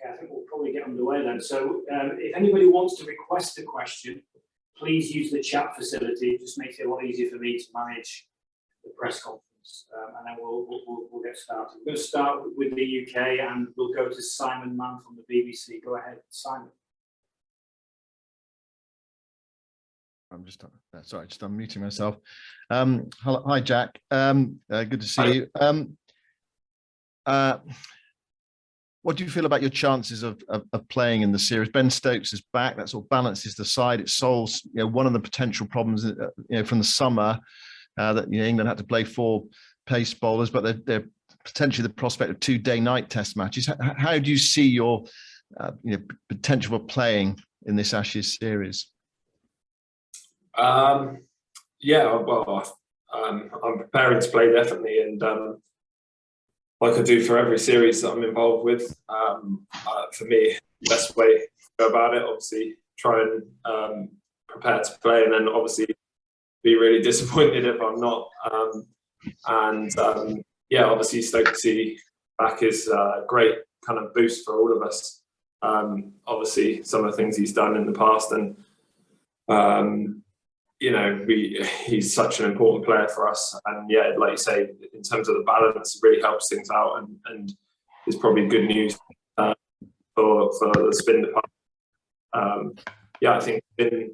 Okay, I think we'll probably get underway then. So if anybody wants to request a question, please use the chat facility. It just makes it a lot easier for me to manage the press conference. And then we'll get started. We're going to start with the UK and we'll go to Simon Mann from the BBC. Go ahead, Simon. I'm just sorry, just unmuting myself. Hello, hi, Jack. Good to see you. What do you feel about your chances of playing in the series? Ben Stokes is back. That sort of balances the side. It solves one of the potential problems from the summer that England had to play 4 pace bowlers, but they're potentially the prospect of 2 day-night test matches. How do you see your potential for playing in this Ashes series? Yeah, well, I'm preparing to play definitely, and like I do for every series that I'm involved with. For me, the best way to go about it, obviously, try and prepare to play, and then obviously be really disappointed if I'm not. Yeah, obviously Stokesy back is a great kind of boost for all of us. Obviously, some of the things he's done in the past, and he's such an important player for us. And yeah, like you say, in terms of the balance, it really helps things out, and is probably good news for the spin department. Yeah, I think the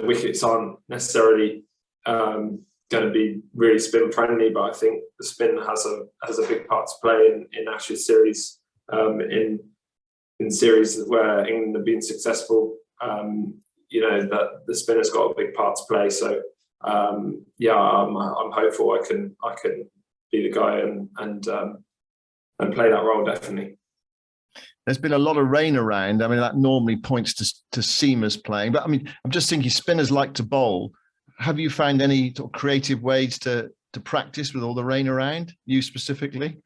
wickets aren't necessarily going to be really spin friendly, but I think the spin has a big part to play in Ashes series, in series where England have been successful. That the spinner's got a big part to play. So yeah, I'm hopeful I can be the guy and play that role definitely. There's been a lot of rain around. I mean, that normally points to seamers playing, but I mean, I'm just thinking spinners like to bowl. Have you found any sort of creative ways to practice with all the rain around, you specifically?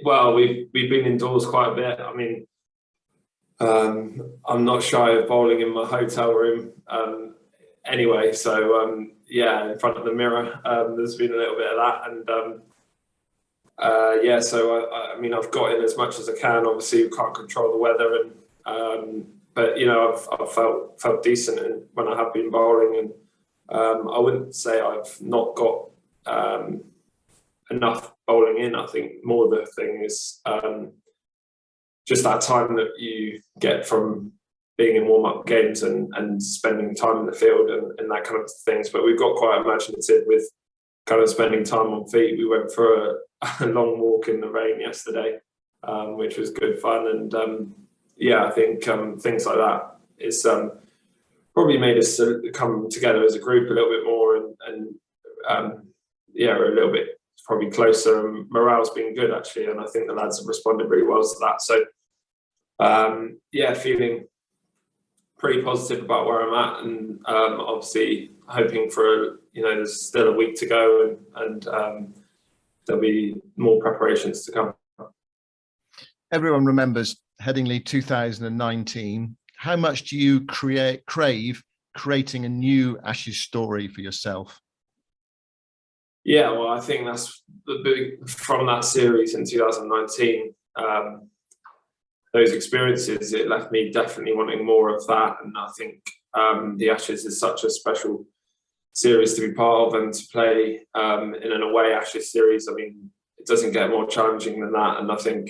Well, we've been indoors quite a bit. I mean, I'm not shy of bowling in my hotel room anyway, so yeah, in front of the mirror, there's been a little bit of that, and yeah, so I mean, I've got in as much as I can. Obviously, we can't control the weather, and but I've felt decent when I have been bowling, and I wouldn't say I've not got enough bowling in. I think more the thing is just that time that you get from being in warm-up games and spending time in the field and that kind of things. But we've got quite imaginative with kind of spending time on feet. We went for a long walk in the rain yesterday, which was good fun. And yeah, I think things like that is probably made us come together as a group a little bit more, and yeah, we're a little bit probably closer, and morale's been good actually, and I think the lads have responded really well to that. So yeah, feeling pretty positive about where I'm at, and obviously hoping for there's still a week to go, and there'll be more preparations to come. Everyone remembers Headingley 2019. How much do you crave creating a new Ashes story for yourself? Yeah, well, I think that's the big from that series in 2019. Those experiences, it left me definitely wanting more of that, and I think the Ashes is such a special series to be part of, and to play in an away Ashes series. I mean, it doesn't get more challenging than that, and I think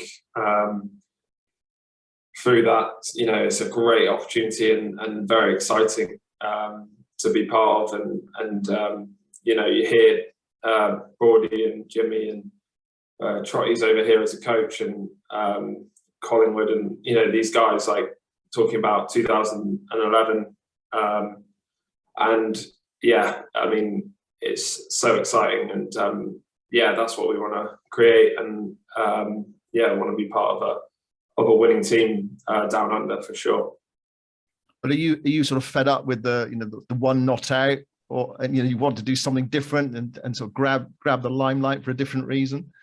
through that, it's a great opportunity and very exciting to be part of, and you hear Broady and Jimmy and Trotty's over here as a coach, and Collingwood, and these guys like talking about 2011, and yeah, I mean, it's so exciting, and yeah, that's what we want to create, and yeah, I want to be part of a winning team down under for sure. But are you sort of fed up with the one not out, or you want to do something different and sort of grab the limelight for a different reason?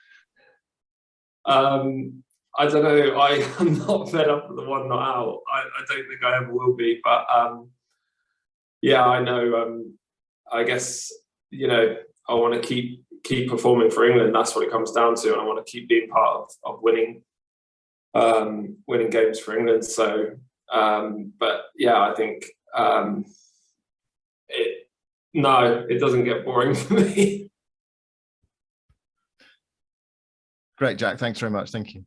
I don't know. I am not fed up with the one not out. I don't think I ever will be. But yeah, I know. I guess I want to keep keep performing for England. That's what it comes down to, and I want to keep being part of winning games for England. So, but yeah, I think it doesn't get boring for me. Great, Jack. Thanks very much. Thank you.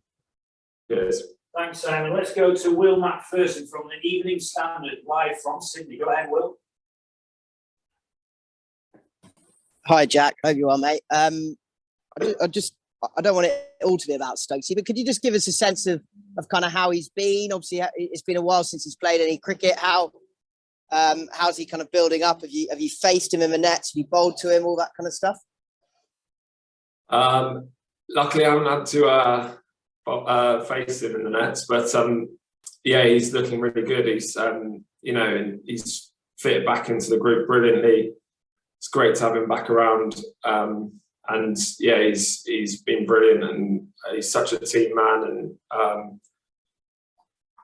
Yes. Thanks, Simon. Let's go to Will Macpherson from the Evening Standard, live from Sydney. Go ahead, Will. Hi, Jack. Hope you are, mate. I don't want it all to be about Stokesy, but could you just give us a sense of kind of how he's been? Obviously, it's been a while since he's played any cricket. How's he kind of building up? Have you faced him in the nets? Have you bowled to him? All that kind of stuff. Luckily, I haven't had to face him in the nets, but yeah, he's looking really good. He's and he's fitted back into the group brilliantly. It's great to have him back around, and yeah, he's been brilliant, and he's such a team man, and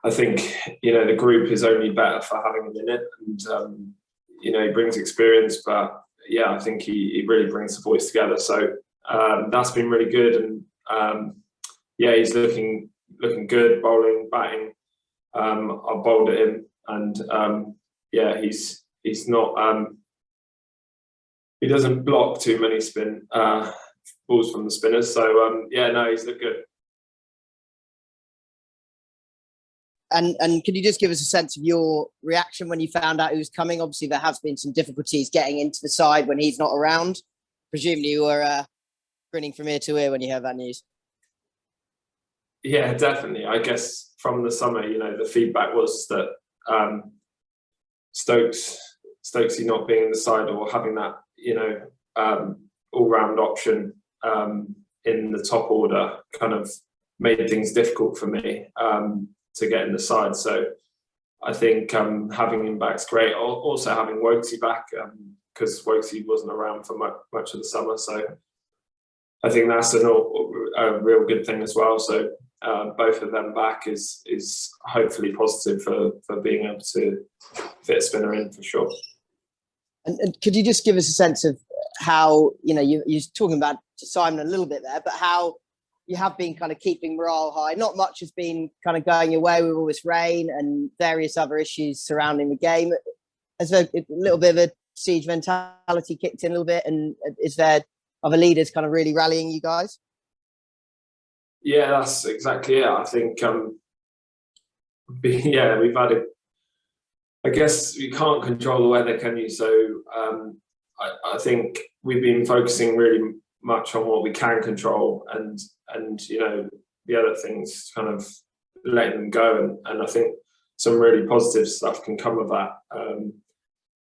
I think the group is only better for having him in it, and he brings experience, but yeah, I think he really brings the boys together. So that's been really good, and yeah, he's looking good, bowling, batting. I bowled at him, and yeah, he's not. He doesn't block too many spin balls from the spinners. So yeah, no, he's looked good. And could you just give us a sense of your reaction when you found out he was coming? Obviously, there has been some difficulties getting into the side when he's not around. Presumably, you were grinning from ear to ear when you heard that news. Yeah, definitely. I guess from the summer, the feedback was that Stokesy not being in the side or having that, all-round option in the top order kind of made things difficult for me to get in the side. So I think having him back is great. Also having Woksy back, because Woksy wasn't around for much of the summer. So I think that's a real good thing as well. So both of them back is hopefully positive for being able to fit a spinner in for sure. And could you just give us a sense of how, you're talking about Simon a little bit there, but how you have been kind of keeping morale high? Not much has been kind of going your way with all this rain and various other issues surrounding the game. Has a little bit of a siege mentality kicked in a little bit? And is there other leaders kind of really rallying you guys? Yeah, that's exactly it. I think, yeah, we've had I guess you can't control the weather, can you? So I think we've been focusing really much on what we can control, and the other things kind of letting them go, and I think some really positive stuff can come of that.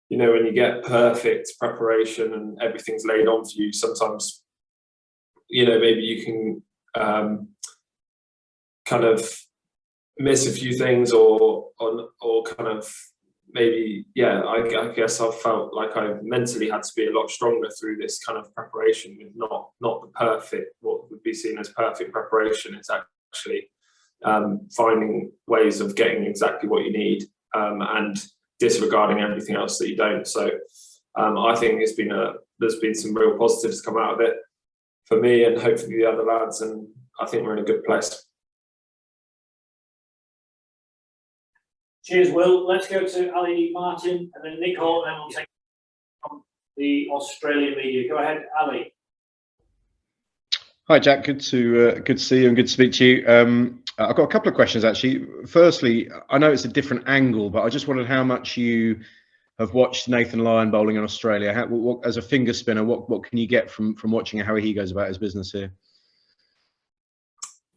When you get perfect preparation and everything's laid on for you, sometimes maybe you can kind of miss a few things or kind of maybe, yeah, I guess I felt like I mentally had to be a lot stronger through this kind of preparation with not the perfect, what would be seen as perfect preparation. It's actually finding ways of getting exactly what you need and disregarding everything else that you don't. So I think there's been some real positives come out of it for me and hopefully the other lads, and I think we're in a good place. Cheers, Will. Let's go to Ali Martin and then Nick Hall, and then we'll take from the Australian media. Go ahead, Ali. Hi, Jack. Good to see you and good to speak to you. I've got a couple of questions actually. Firstly, I know it's a different angle, but I just wondered how much you have watched Nathan Lyon bowling in Australia. What, as a finger spinner, what can you get from watching how he goes about his business here?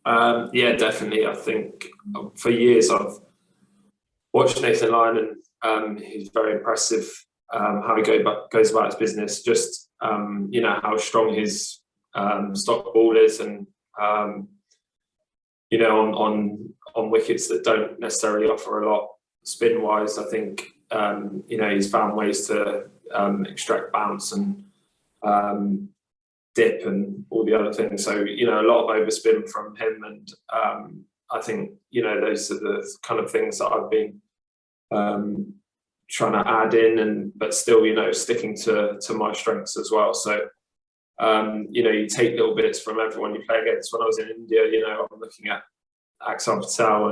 Yeah, definitely. I think for years I've watched Nathan Lyon, and he's very impressive how he goes about his business. Just how strong his stock ball is, and on wickets that don't necessarily offer a lot spin wise. I think he's found ways to extract bounce and dip and all the other things. So a lot of overspin from him, and I think those are the kind of things that I've been trying to add in, but still sticking to my strengths as well. So You know, you take little bits from everyone you play against. When I was in India, you know, I'm looking at Axar Patel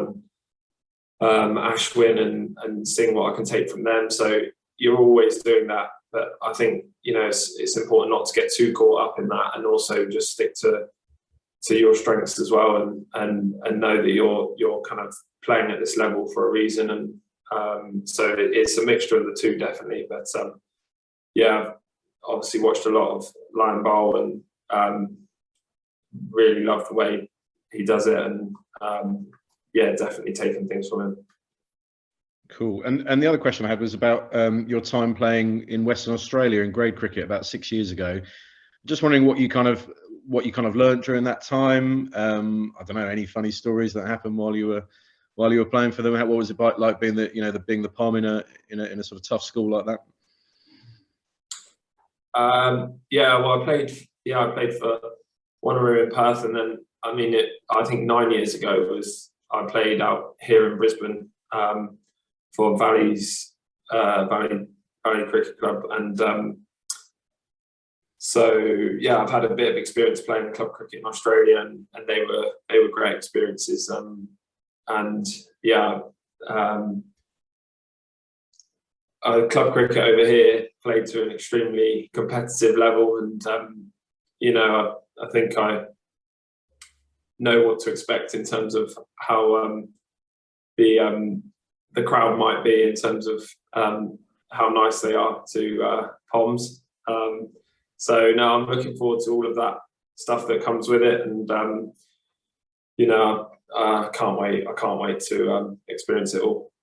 and Ashwin and seeing what I can take from them. So you're always doing that. But I think, you know, it's important not to get too caught up in that, and also just stick to your strengths as well, and know that you're kind of playing at this level for a reason. And so it's a mixture of the two, definitely. But yeah, obviously watched a lot of Lyon bowl, and really love the way he does it, and yeah, definitely taking things from him. Cool. And the other question I had was about your time playing in Western Australia in grade cricket about 6 years ago. Just wondering what you kind of learned during that time. I don't know, any funny stories that happened while you were playing for them? What was it like being the palm in a sort of tough school like that? Yeah, well, I played for Wanneroo in Perth, and then I think 9 years ago I played out here in Brisbane for Valley Cricket Club, and so yeah, I've had a bit of experience playing club cricket in Australia, and they were great experiences. And yeah, club cricket over here played to an extremely competitive level, and you know, I think I know what to expect in terms of how the crowd might be, in terms of how nice they are to Poms. So now I'm looking forward to all of that stuff that comes with it, and you know, I can't wait to experience it all.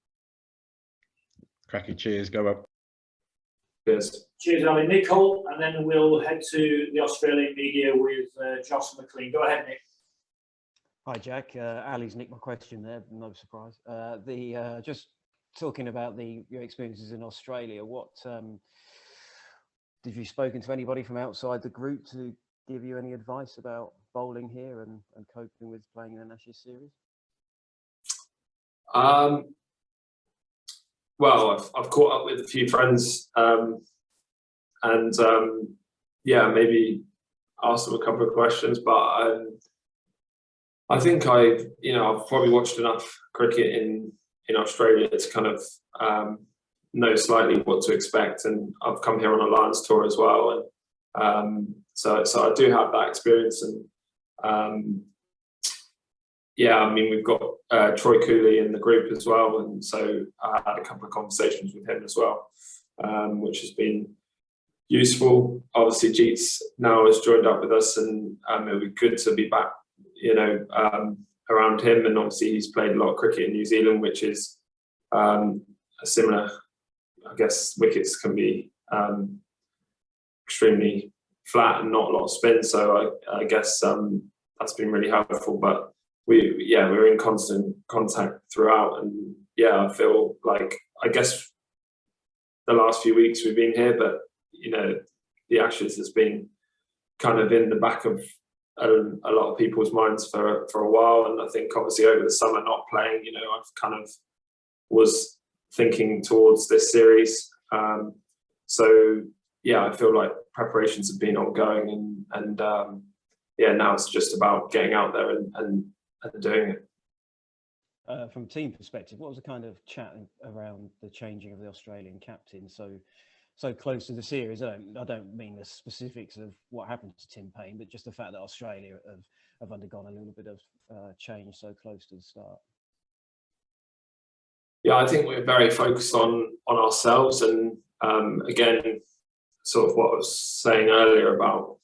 Cracking. Cheers. Go up. Cheers. Cheers, Ali. Nick Holt, and then we'll head to the Australian media with Josh McLean. Go ahead, Nick. Hi, Jack. Ali's nicked my question there. No surprise. Just talking about your experiences in Australia. What have you spoken to anybody from outside the group to give you any advice about bowling here and coping with playing in an Ashes series? Well, I've caught up with a few friends, and yeah, maybe asked them a couple of questions, but I think I've probably watched enough cricket in Australia to kind of know slightly what to expect, and I've come here on a Lions tour as well, and so I do have that experience, and yeah, I mean, we've got Troy Cooley in the group as well, and so I had a couple of conversations with him as well, which has been useful. Obviously, Jeets now has joined up with us, and it'll be good to be back, you know, around him. And obviously, he's played a lot of cricket in New Zealand, which is a similar, I guess, wickets can be extremely flat and not a lot of spin. So I guess that's been really helpful. But we're in constant contact throughout, and yeah, I feel like, I guess the last few weeks we've been here, but you know, the Ashes has been kind of in the back of a lot of people's minds for a while, and I think obviously over the summer not playing, you know, I've kind of was thinking towards this series. So yeah, I feel like preparations have been ongoing, and yeah, now it's just about getting out there and doing it. From a team perspective, what was the kind of chat around the changing of the Australian captain so close to the series? I don't mean the specifics of what happened to Tim Payne, but just the fact that Australia have undergone a little bit of change so close to the start. Yeah, I think we're very focused on ourselves, and again, sort of what I was saying earlier about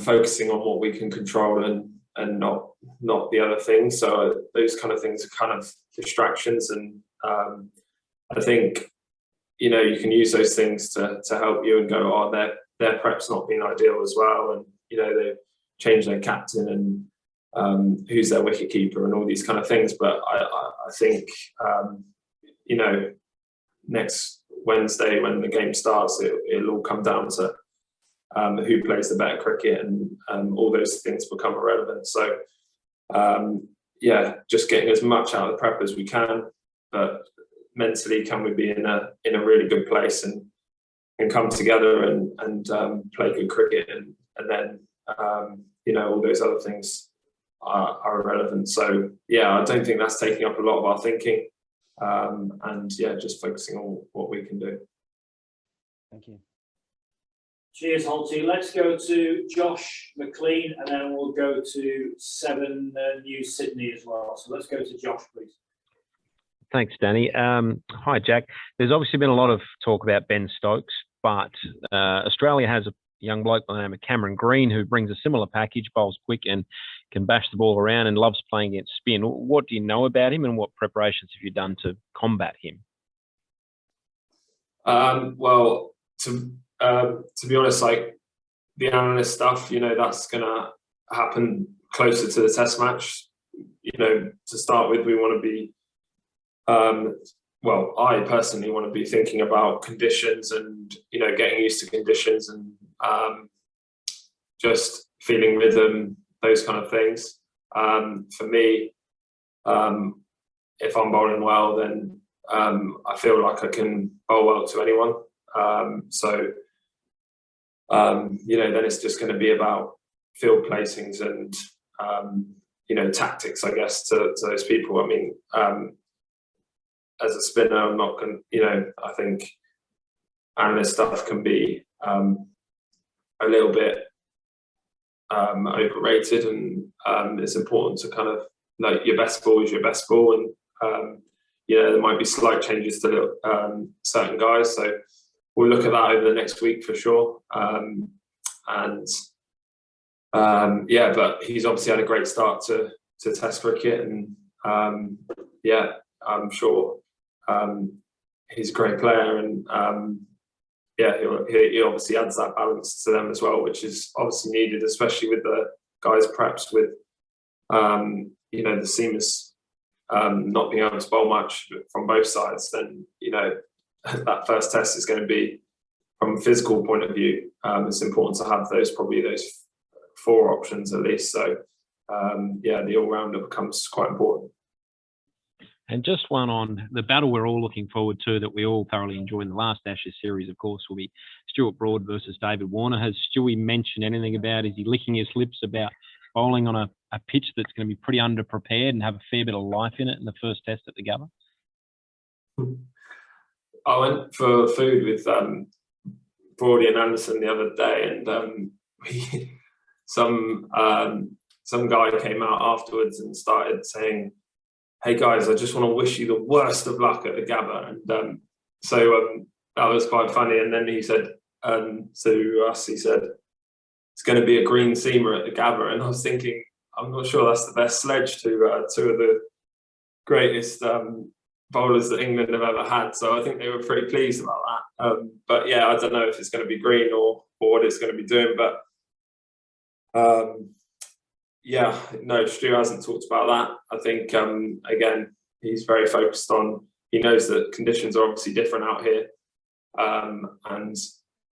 focusing on what we can control and not the other things. So those kind of things are kind of distractions, and I think, you know, you can use those things to help you and go, oh, their prep's not been ideal as well, and you know, they've changed their captain and who's their wicket keeper and all these kind of things. But I think you know, next Wednesday when the game starts, it'll all come down to who plays the better cricket, and all those things become irrelevant. So yeah, just getting as much out of the prep as we can, but mentally, can we be in a really good place? And come together and play good cricket, and then you know, all those other things are irrelevant. So yeah, I don't think that's taking up a lot of our thinking, and yeah, just focusing on what we can do. Thank you. Cheers, Holty. Let's go to Josh McLean, and then we'll go to 7 News Sydney as well. So let's go to Josh, please. Thanks, Danny. Hi, Jack. There's obviously been a lot of talk about Ben Stokes, but Australia has a young bloke by the name of Cameron Green who brings a similar package, bowls quick and can bash the ball around and loves playing against spin. What do you know about him, and what preparations have you done to combat him? Well, to be honest, like the analyst stuff, you know, that's going to happen closer to the test match. You know, to start with, we want to be, well, I personally want to be thinking about conditions and, you know, getting used to conditions and just feeling rhythm, those kind of things. For me, if I'm bowling well, then I feel like I can bowl well to anyone. You know, then it's just going to be about field placings and, you know, tactics, I guess, to those people. I mean, as a spinner, I'm not going to, you know, I think analyst stuff can be a little bit overrated, and it's important to kind of, like, your best ball is your best ball, and you know, there might be slight changes to certain guys, so we'll look at that over the next week for sure. Yeah, but he's obviously had a great start to Test cricket, and yeah, I'm sure he's a great player, and yeah, he obviously adds that balance to them as well, which is obviously needed, especially with the guys perhaps with you know, the seamers not being able to bowl much from both sides. Then, you know, that first test is going to be, from a physical point of view, it's important to have probably those 4 options at least. So yeah, the all-rounder becomes quite important. And just one on the battle we're all looking forward to, that we all thoroughly enjoy in the last Ashes series, of course, will be Stuart Broad versus David Warner. Has Stewie mentioned anything about, is he licking his lips about bowling on a pitch that's going to be pretty underprepared and have a fair bit of life in it in the first test at the Gabba? I went for food with Brody and Anderson the other day, and some guy came out afterwards and started saying, "Hey guys, I just want to wish you the worst of luck at the Gabba." And so that was quite funny. And then he said to us, he said, "It's going to be a green seamer at the Gabba." And I was thinking, I'm not sure that's the best sledge to 2 of the greatest bowlers that England have ever had. So I think they were pretty pleased about that. But yeah, I don't know if it's going to be green or what it's going to be doing. But yeah, no, Stu hasn't talked about that. I think, again, he's very focused on, he knows that conditions are obviously different out here. And,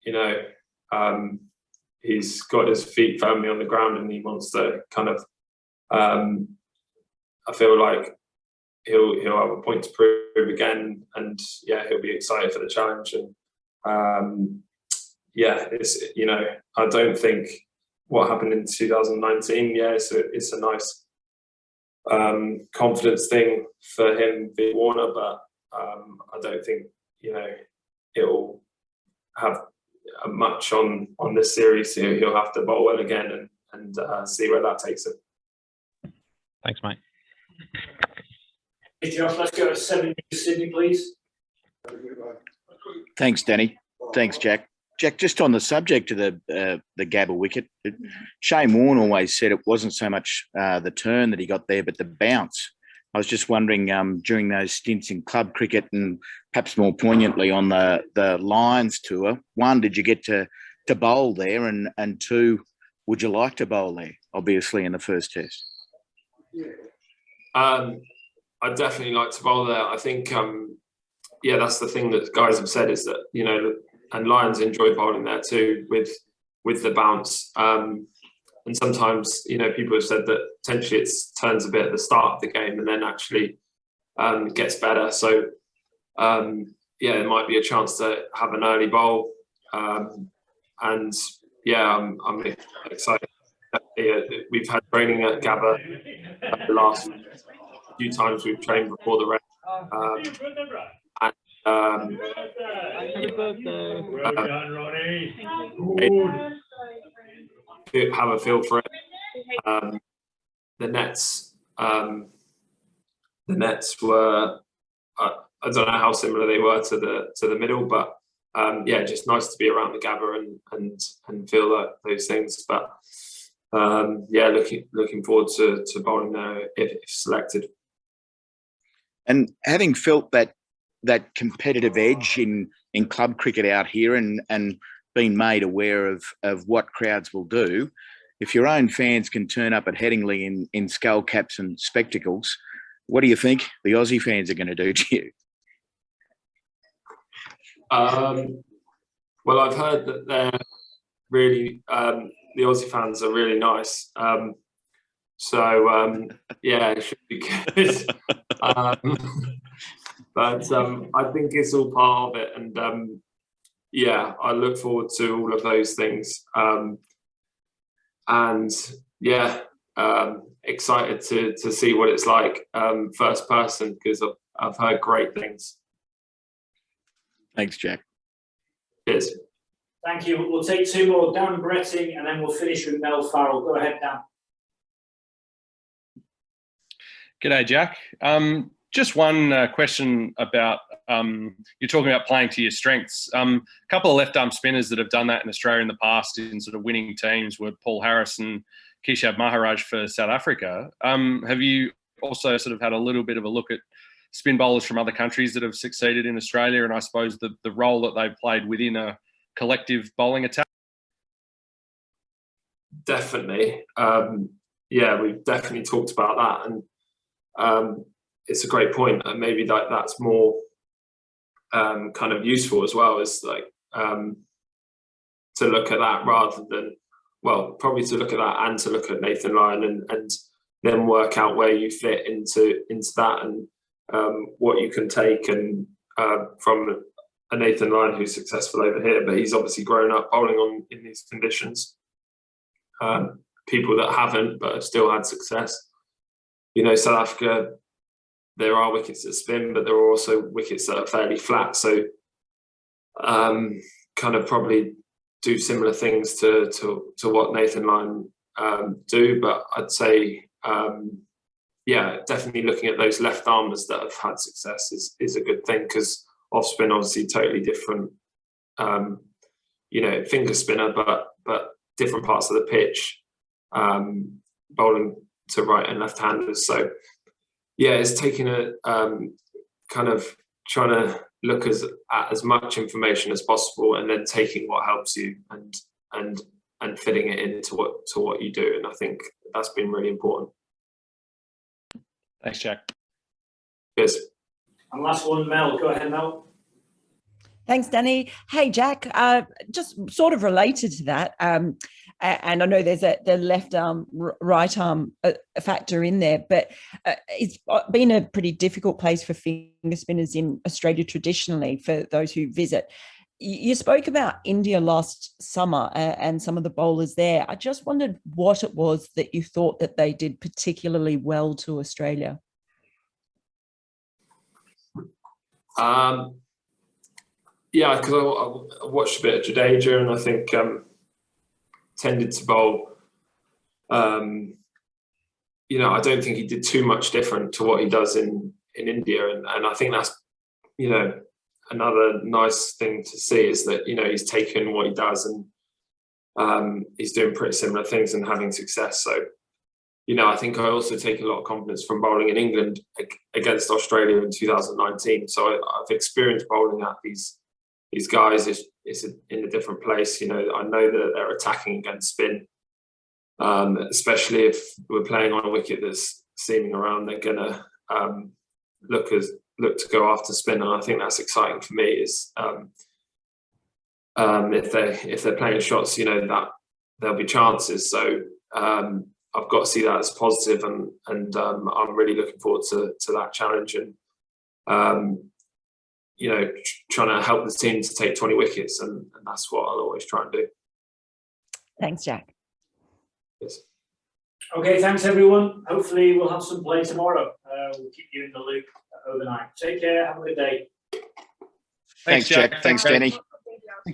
you know, he's got his feet firmly on the ground, and he wants to kind of, I feel like he'll have a point to prove again, and yeah, he'll be excited for the challenge. And yeah, it's, you know, I don't think what happened in 2019, yeah, it's a nice confidence thing for him being Warner, but I don't think, you know, it'll have much on this series. He'll have to bowl well again and see where that takes him. Thanks, mate. Hey Josh, let's go to 7 News Sydney, please. Thanks, Danny. Thanks, Jack. Jack, just on the subject of the Gabba wicket, Shane Warne always said it wasn't so much the turn that he got there, but the bounce. I was just wondering, during those stints in club cricket and perhaps more poignantly on the Lions tour, 1, did you get to bowl there? And 2, would you like to bowl there, obviously, in the first test? I'd definitely like to bowl there. I think, yeah, that's the thing that guys have said, is that, you know, and Lions enjoy bowling there too with the bounce. And sometimes, you know, people have said that potentially it turns a bit at the start of the game and then actually gets better. So, yeah, there might be a chance to have an early bowl And yeah, I'm excited. We've had training at Gabba the last few times we've trained before the race. Have a feel for it. The nets were I don't know how similar they were to the middle, but yeah, just nice to be around the Gabba and feel those things. But yeah, looking forward to bowling there if selected. And having felt that competitive edge in club cricket out here and been made aware of what crowds will do, if your own fans can turn up at Headingley in skull caps and spectacles, what do you think the Aussie fans are going to do to you? Well, I've heard that they're really the Aussie fans are really nice. So yeah, it should be good. But I think it's all part of it, and yeah, I look forward to all of those things. And yeah, excited to see what it's like first person, because I've heard great things. Thanks, Jack. Cheers. Thank you. We'll take two more, Dan Bretting, and then we'll finish with Mel Farrell. Go ahead, Dan. G'day, Jack. Just one question about, you're talking about playing to your strengths. A couple of left-arm spinners that have done that in Australia in the past in sort of winning teams were Paul Harris and Keshab Maharaj for South Africa. Have you also sort of had a little bit of a look at spin bowlers from other countries that have succeeded in Australia, and I suppose the role that they've played within a collective bowling attack? Definitely. Yeah, we've definitely talked about that, and it's a great point, and maybe that's more kind of useful as well, as like to look at that rather than, well, probably to look at that and to look at Nathan Lyon and then work out where you fit into that, and what you can take and from a Nathan Lyon who's successful over here, but he's obviously grown up bowling in these conditions. People that haven't but have still had success. You know, South Africa, there are wickets that spin, but there are also wickets that are fairly flat. So kind of probably do similar things to what Nathan Lyon do, but I'd say yeah, definitely looking at those left armers that have had success is a good thing, because off spin obviously totally different. You know, finger spinner, but different parts of the pitch, bowling to right and left handers. So yeah, it's taking a kind of trying to look at as much information as possible, and then taking what helps you and fitting it into what you do. And I think that's been really important. Thanks, Jack. Cheers. And last one, Mel. Go ahead, Mel. Thanks, Danny. Hey, Jack, just sort of related to that, and I know there's the left arm, right arm factor in there, but it's been a pretty difficult place for finger spinners in Australia traditionally, for those who visit. You spoke about India last summer and some of the bowlers there. I just wondered what it was that you thought that they did particularly well to Australia. Yeah, because I watched a bit of Jadeja, and I think tended to bowl. You know, I don't think he did too much different to what he does in India, and I think that's, you know, another nice thing to see, is that, you know, he's taken what he does and he's doing pretty similar things and having success. So, you know, I think I also take a lot of confidence from bowling in England against Australia in 2019. So I've experienced bowling at these guys. It's in a different place. You know, I know that they're attacking against spin, especially if we're playing on a wicket that's seaming around. They're gonna look to go after spin, and I think that's exciting for me. Is if they're playing shots, you know, that there'll be chances. So I've got to see that as positive, and I'm really looking forward to that challenge. And trying to help the team to take 20 wickets, and that's what I'll always try and do. Thanks, Jack. Yes. Okay, thanks everyone. Hopefully we'll have some play tomorrow. We'll keep you in the loop overnight. Take care. Have a good day. Thanks, Jack. Thanks, Danny.